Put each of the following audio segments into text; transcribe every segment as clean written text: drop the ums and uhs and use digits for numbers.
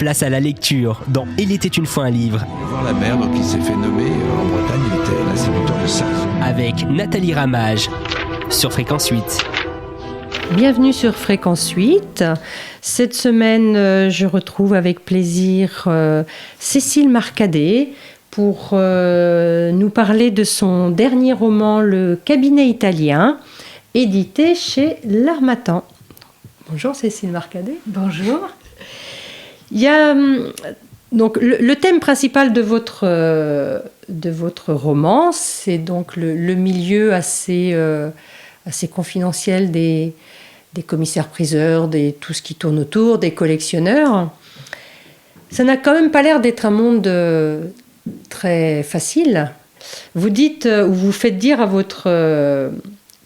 Place à la lecture dans Il était une fois un livre. Voir la mer, donc il s'est fait nommer en Bretagne, il était l'instituteur de ça. Avec Nathalie Ramage sur Fréquence 8. Bienvenue sur Fréquence 8. Cette semaine, je retrouve avec plaisir Cécile Marcadet pour nous parler de son dernier roman, Le cabinet italien, édité chez L'Harmattan. Bonjour Cécile Marcadet. Bonjour. Il y a donc le thème principal de votre roman, c'est donc le milieu assez confidentiel des commissaires-priseurs, tout ce qui tourne autour, des collectionneurs. Ça n'a quand même pas l'air d'être un monde très facile. Vous dites, ou vous faites dire à votre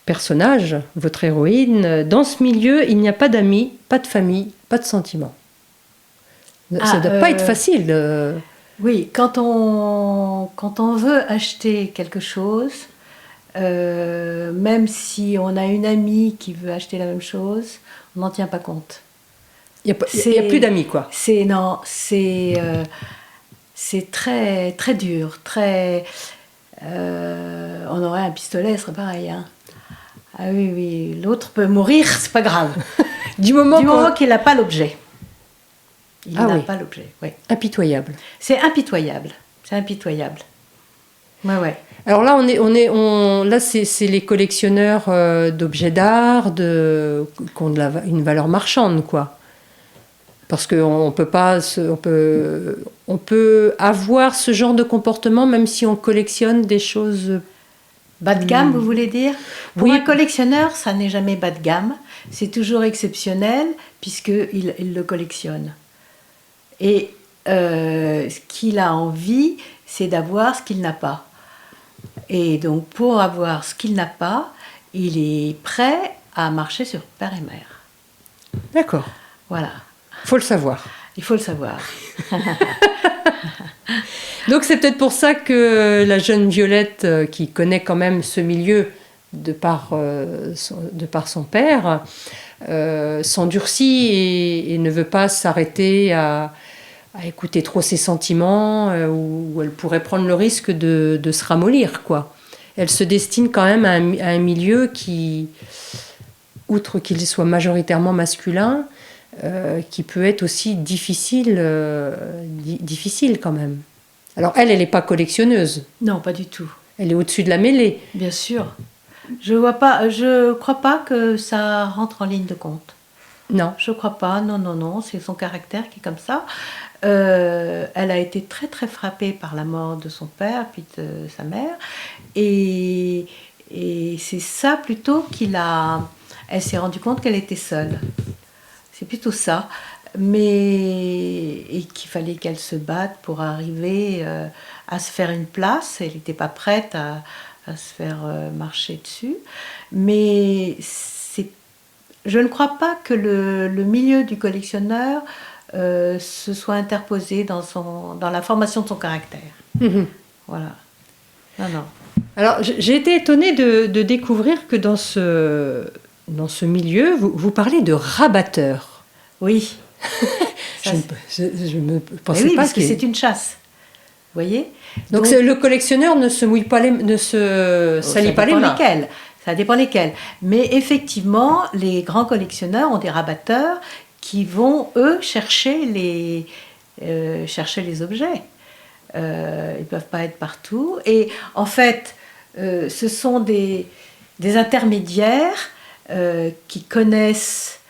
personnage, votre héroïne, dans ce milieu, il n'y a pas d'amis, pas de famille, pas de sentiments. Ça ne doit pas être facile. Oui, quand on veut acheter quelque chose, même si on a une amie qui veut acheter la même chose, on n'en tient pas compte. Il n'y a plus d'amis, quoi. C'est très, très dur. On aurait un pistolet, ce serait pareil. Hein. Ah oui, l'autre peut mourir, c'est pas grave. du moment qu'il n'a pas l'objet. Il n'a pas l'objet, oui. Impitoyable. C'est impitoyable. Ouais. Alors là, là, c'est les collectionneurs d'objets d'art qui ont une valeur marchande, quoi. Parce qu'on peut avoir ce genre de comportement même si on collectionne des choses bas de gamme, vous voulez dire? Pour oui. Un collectionneur, ça n'est jamais bas de gamme. C'est toujours exceptionnel puisqu'il le collectionne. Et ce qu'il a envie, c'est d'avoir ce qu'il n'a pas. Et donc, pour avoir ce qu'il n'a pas, il est prêt à marcher sur père et mère. D'accord. Voilà. Il faut le savoir. Il faut le savoir. Donc, c'est peut-être pour ça que la jeune Violette, qui connaît quand même ce milieu de par son père, s'endurcit et ne veut pas s'arrêter à écouter trop ses sentiments, où elle pourrait prendre le risque de se ramollir, quoi. Elle se destine quand même à un milieu qui, outre qu'il soit majoritairement masculin, qui peut être aussi difficile quand même. Alors elle n'est pas collectionneuse. Non, pas du tout. Elle est au-dessus de la mêlée. Bien sûr. Je crois pas que ça rentre en ligne de compte. Non. Je crois pas, non, c'est son caractère qui est comme ça. Elle a été très très frappée par la mort de son père puis de sa mère et c'est ça plutôt elle s'est rendue compte qu'elle était seule. C'est plutôt ça, et qu'il fallait qu'elle se batte pour arriver à se faire une place. Elle n'était pas prête à se faire marcher dessus, mais je ne crois pas que le milieu du collectionneur se soit interposé dans la formation de son caractère. Mmh. Voilà. Non. Alors, j'ai été étonnée de découvrir que dans ce milieu, vous parlez de rabatteur. Oui. Je me pensais pas parce que c'est une chasse. Vous voyez ? Donc le collectionneur ne se mouille pas ne se salit pas les mains. Ça dépend lesquels. Mais effectivement, les grands collectionneurs ont des rabatteurs qui vont, eux, chercher les objets. Ils ne peuvent pas être partout. Et en fait, ce sont des intermédiaires qui connaissent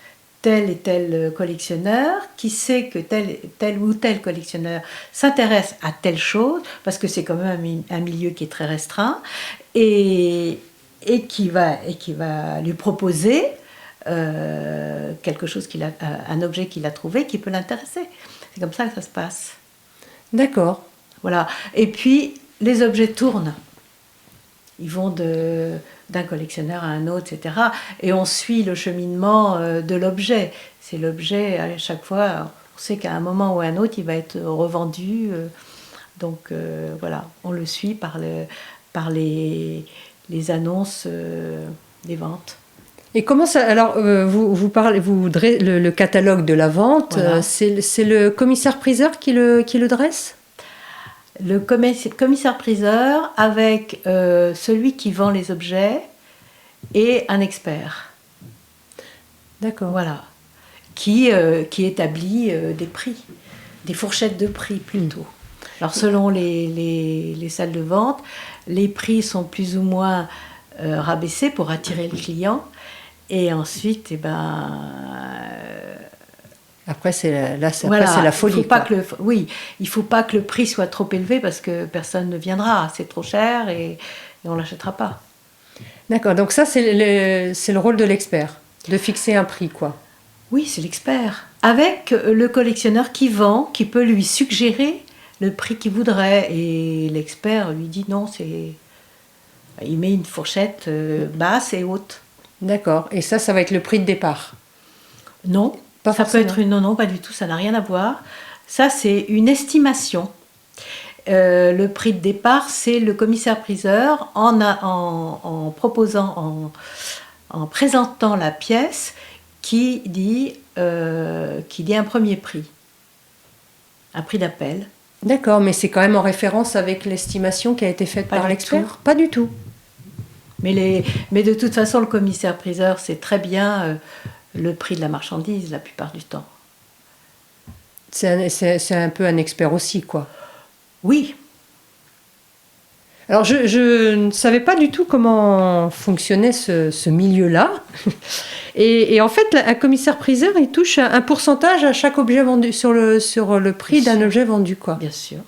tel et tel collectionneur, qui sait que tel ou tel collectionneur s'intéresse à telle chose, parce que c'est quand même un milieu qui est très restreint, et qui va lui proposer quelque chose un objet qu'il a trouvé qui peut l'intéresser. C'est comme ça que ça se passe. D'accord. Voilà. Et puis, les objets tournent. Ils vont d'un collectionneur à un autre, etc. Et on suit le cheminement de l'objet. C'est l'objet, à chaque fois, on sait qu'à un moment ou à un autre, il va être revendu. Donc, voilà, on le suit par les annonces des ventes. Et comment ça... Alors, vous parlez, le catalogue de la vente, Voilà. c'est le commissaire-priseur qui le dresse? Le commissaire-priseur avec celui qui vend les objets et un expert. D'accord. Voilà. Qui établit des prix, des fourchettes de prix plutôt. Alors selon les salles de vente, les prix sont plus ou moins rabaissés pour attirer le client. Et ensuite, Après, c'est la folie. Il faut pas quoi. il ne faut pas que le prix soit trop élevé parce que personne ne viendra. C'est trop cher et on ne l'achètera pas. D'accord, donc ça, c'est le rôle de l'expert, de fixer un prix, quoi. Oui, c'est l'expert. Avec le collectionneur qui vend, qui peut lui suggérer le prix qu'il voudrait. Et l'expert lui dit non, il met une fourchette basse et haute. D'accord, et ça va être le prix de départ. Non, Pas ça peut forcément. être non, pas du tout, ça n'a rien à voir. Ça, c'est une estimation. Le prix de départ, c'est le commissaire-priseur en présentant la pièce qui dit un premier prix, un prix d'appel. D'accord, mais c'est quand même en référence avec l'estimation qui a été faite Pas par du l'expert? tout. Pas du tout. Mais de toute façon, le commissaire-priseur sait très bien le prix de la marchandise la plupart du temps. C'est un peu un expert aussi, quoi. Oui, Alors, je ne savais pas du tout comment fonctionnait ce milieu-là. Et en fait, un commissaire-priseur, il touche un pourcentage à chaque objet vendu, sur le prix Bien d'un sûr. objet vendu, quoi. bien sûr.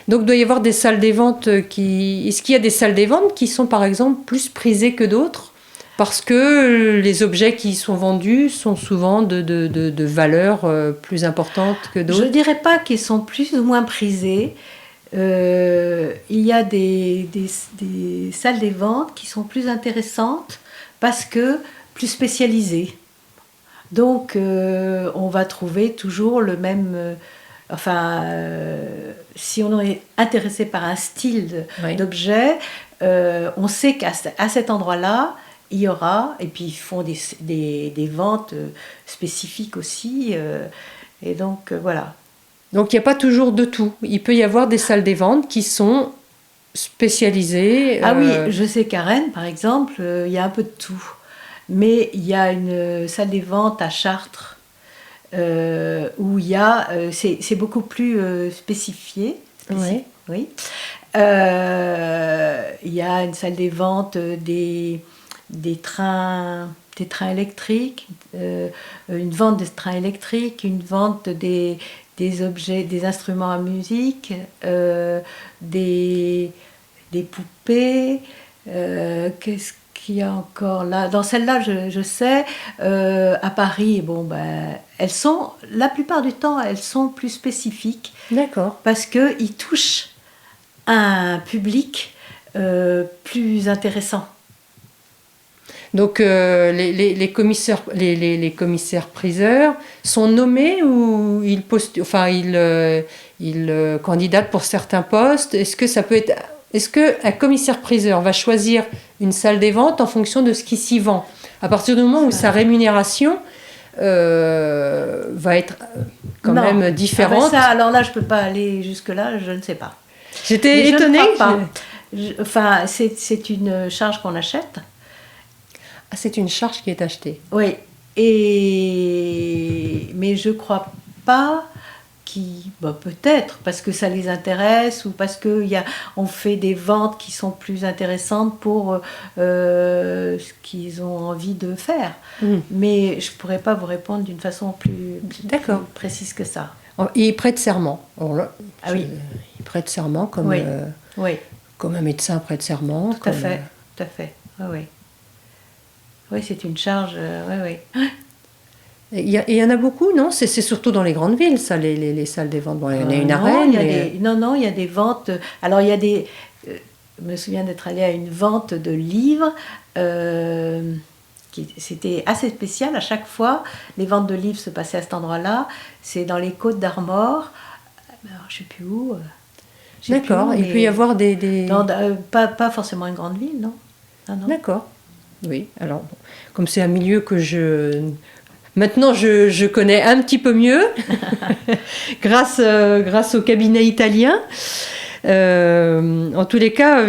Donc, il doit y avoir des salles des ventes qui... Est-ce qu'il y a des salles des ventes qui sont, par exemple, plus prisées que d'autres? Parce que les objets qui sont vendus sont souvent de valeur plus importante que Je d'autres. ne dirais pas qu'ils sont plus ou moins prisés. Il y a des salles des ventes qui sont plus intéressantes parce que plus spécialisées. Donc, on va trouver toujours le même... si on est intéressé par un style Oui. d'objet, on sait qu'à cet endroit-là, il y aura, et puis ils font des ventes spécifiques aussi, et donc voilà. Donc, il n'y a pas toujours de tout. Il peut y avoir des salles des ventes qui sont spécialisées. Ah oui, je sais qu'à Rennes, par exemple, il y a un peu de tout. Mais il y a une salle des ventes à Chartres où il y a, c'est beaucoup plus spécifié. Oui. Oui. Il y a une salle des ventes des trains électriques, une vente des trains électriques, une vente des objets, des instruments à musique, des poupées. Qu'est-ce qu'il y a encore là? Dans celle-là, je sais, à Paris, elles sont, la plupart du temps, elles sont plus spécifiques D'accord. parce qu'ils touchent un public plus intéressant. Donc, les commissaires-priseurs sont nommés ou ils candidatent pour certains postes? Est-ce qu'un commissaire-priseur va choisir une salle des ventes en fonction de ce qui s'y vend? À partir du moment où sa rémunération va être quand même différente. Alors là, je ne peux pas aller jusque-là, je ne sais pas. J'étais Mais étonnée. je ne crois pas. C'est une charge qu'on achète. Ah, c'est une charge qui est achetée. Oui, mais je crois pas peut-être parce que ça les intéresse ou parce qu'on fait des ventes qui sont plus intéressantes pour ce qu'ils ont envie de faire. Mais je pourrais pas vous répondre d'une façon plus précise que ça. Ils prêtent serment. Ah oui. Ils prêtent serment comme, Oui. Oui. comme un médecin prête serment. Tout à fait. Oui. Oui, c'est une charge. Oui. Il y en a beaucoup, non? C'est surtout dans les grandes villes, ça, les salles des ventes. Bon, il y en a une à Rennes. Il y a des ventes. Alors, il y a des. Je me souviens d'être allée à une vente de livres. C'était assez spécial. À chaque fois, les ventes de livres se passaient à cet endroit-là. C'est dans les Côtes d'Armor. Alors, je ne sais plus où. D'accord. Il peut y avoir des... Non, pas forcément une grande ville, non. D'accord. Oui, alors, bon, comme c'est un milieu que maintenant je connais un petit peu mieux, grâce au cabinet italien. En tous les cas,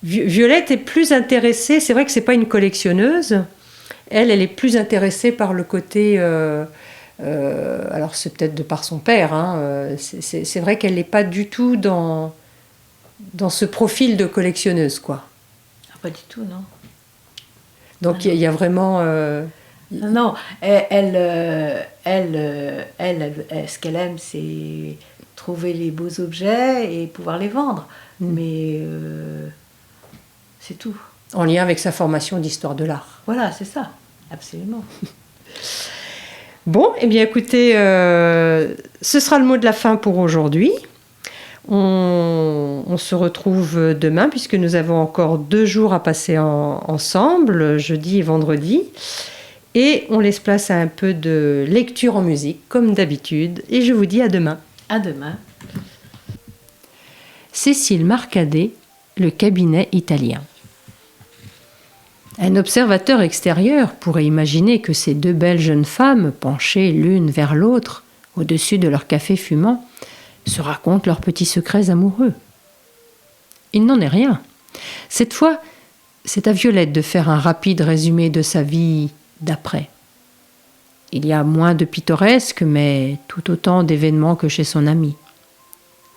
Violette est plus intéressée, c'est vrai que c'est pas une collectionneuse, elle est plus intéressée par le côté... alors c'est peut-être de par son père, hein, c'est vrai qu'elle n'est pas du tout dans ce profil de collectionneuse, quoi. Ah, pas du tout, non. Donc il y a vraiment... Non, elle, ce qu'elle aime, c'est trouver les beaux objets et pouvoir les vendre. Mais c'est tout. En lien avec sa formation d'histoire de l'art. Voilà, c'est ça, absolument. Bon, eh bien écoutez, ce sera le mot de la fin pour aujourd'hui. On se retrouve demain puisque nous avons encore 2 jours à passer ensemble, jeudi et vendredi. Et on laisse place à un peu de lecture en musique, comme d'habitude. Et je vous dis à demain. À demain. Cécile Marcadet, Le cabinet italien. Un observateur extérieur pourrait imaginer que ces 2 belles jeunes femmes, penchées l'une vers l'autre, au-dessus de leur café fumant, se racontent leurs petits secrets amoureux. Il n'en est rien. Cette fois, c'est à Violette de faire un rapide résumé de sa vie d'après. Il y a moins de pittoresque, mais tout autant d'événements que chez son amie.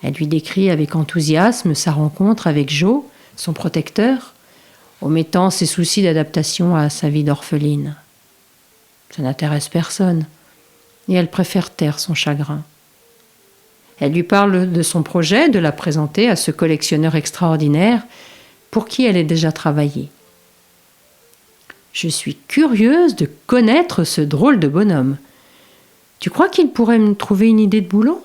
Elle lui décrit avec enthousiasme sa rencontre avec Joe, son protecteur, omettant ses soucis d'adaptation à sa vie d'orpheline. Ça n'intéresse personne, et elle préfère taire son chagrin. Elle lui parle de son projet de la présenter à ce collectionneur extraordinaire pour qui elle a déjà travaillé. Je suis curieuse de connaître ce drôle de bonhomme. Tu crois qu'il pourrait me trouver une idée de boulot ?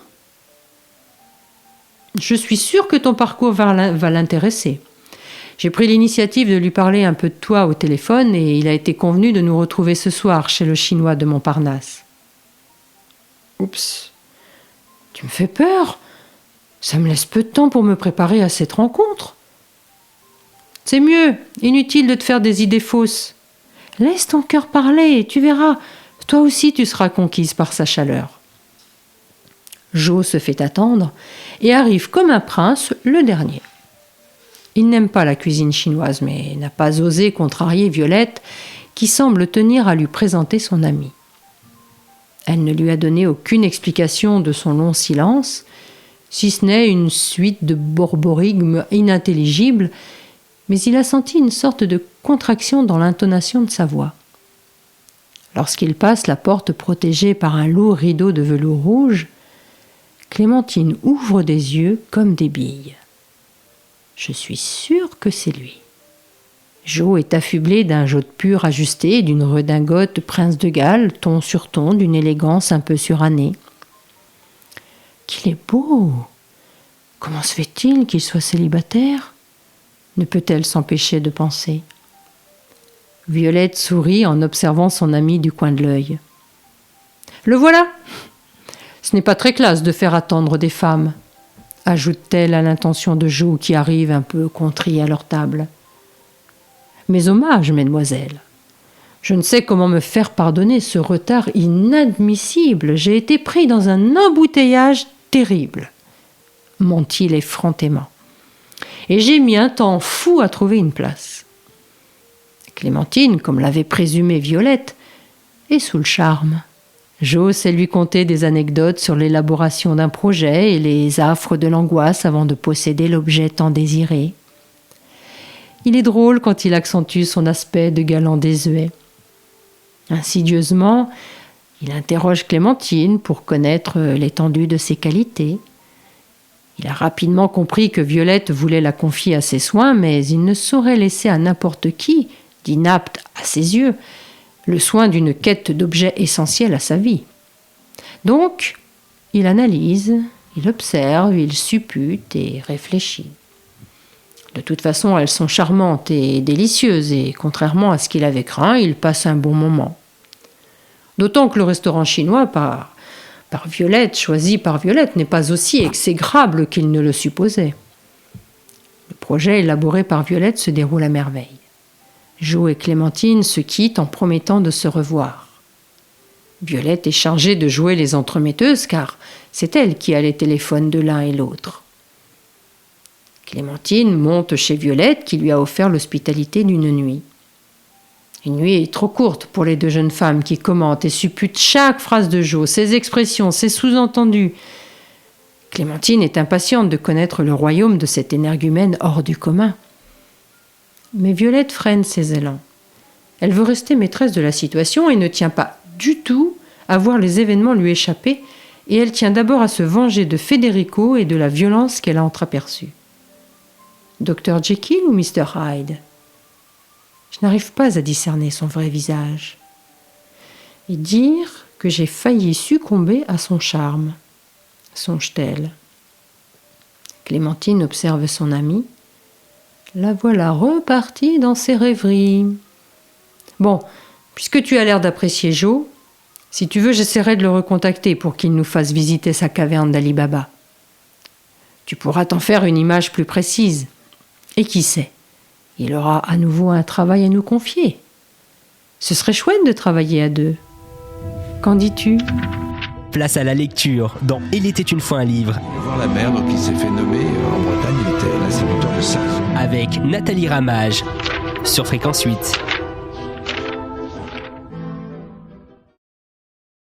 Je suis sûre que ton parcours va l'intéresser. J'ai pris l'initiative de lui parler un peu de toi au téléphone et il a été convenu de nous retrouver ce soir chez le Chinois de Montparnasse. Oups, tu me fais peur. Ça me laisse peu de temps pour me préparer à cette rencontre. C'est mieux, inutile de te faire des idées fausses. Laisse ton cœur parler et tu verras, toi aussi tu seras conquise par sa chaleur. Jo se fait attendre et arrive comme un prince le dernier. Il n'aime pas la cuisine chinoise, mais n'a pas osé contrarier Violette, qui semble tenir à lui présenter son amie. Elle ne lui a donné aucune explication de son long silence, si ce n'est une suite de borborigmes inintelligibles, mais il a senti une sorte de contraction dans l'intonation de sa voix. Lorsqu'il passe la porte protégée par un lourd rideau de velours rouge, Clémentine ouvre des yeux comme des billes. Je suis sûre que c'est lui. Jo est affublé d'un jaune pur ajusté et d'une redingote prince de Galles, ton sur ton, d'une élégance un peu surannée. Qu'il est beau! Comment se fait-il qu'il soit célibataire? Ne peut-elle s'empêcher de penser. Violette sourit en observant son ami du coin de l'œil. Le voilà! Ce n'est pas très classe de faire attendre des femmes, ajoute-t-elle à l'intention de Jo qui arrive un peu contrit à leur table. Mes hommages, mesdemoiselles. Je ne sais comment me faire pardonner ce retard inadmissible. J'ai été pris dans un embouteillage terrible, ment-il effrontément. Et j'ai mis un temps fou à trouver une place. Clémentine, comme l'avait présumé Violette, est sous le charme. Jo sait lui conter des anecdotes sur l'élaboration d'un projet et les affres de l'angoisse avant de posséder l'objet tant désiré. Il est drôle quand il accentue son aspect de galant désuet. Insidieusement, il interroge Clémentine pour connaître l'étendue de ses qualités. Il a rapidement compris que Violette voulait la confier à ses soins, mais il ne saurait laisser à n'importe qui, d'inapte à ses yeux, le soin d'une quête d'objets essentiels à sa vie. Donc, il analyse, il observe, il suppute et réfléchit. De toute façon, elles sont charmantes et délicieuses, et contrairement à ce qu'il avait craint, il passe un bon moment. D'autant que le restaurant chinois, choisi par Violette, n'est pas aussi exécrable qu'il ne le supposait. Le projet élaboré par Violette se déroule à merveille. Jo et Clémentine se quittent en promettant de se revoir. Violette est chargée de jouer les entremetteuses car c'est elle qui a les téléphones de l'un et l'autre. Clémentine monte chez Violette qui lui a offert l'hospitalité d'une nuit. Une nuit est trop courte pour les deux jeunes femmes qui commentent et supputent chaque phrase de Jo, ses expressions, ses sous-entendus. Clémentine est impatiente de connaître le royaume de cet énergumène hors du commun. Mais Violette freine ses élans. Elle veut rester maîtresse de la situation et ne tient pas du tout à voir les événements lui échapper, et elle tient d'abord à se venger de Federico et de la violence qu'elle a entreaperçue. Dr Jekyll ou Mr Hyde ? Je n'arrive pas à discerner son vrai visage. Et dire que j'ai failli succomber à son charme, songe-t-elle. Clémentine observe son amie. La voilà repartie dans ses rêveries. Bon, puisque tu as l'air d'apprécier Jo, si tu veux, j'essaierai de le recontacter pour qu'il nous fasse visiter sa caverne d'Ali Baba. Tu pourras t'en faire une image plus précise. Et qui sait, il aura à nouveau un travail à nous confier. Ce serait chouette de travailler à deux. Qu'en dis-tu ? Place à la lecture dans Il était une fois un livre. Voir la mère, donc il s'est fait nommer en Bretagne, il était l'instituteur de Sarre. Avec Nathalie Ramage sur Fréquence 8.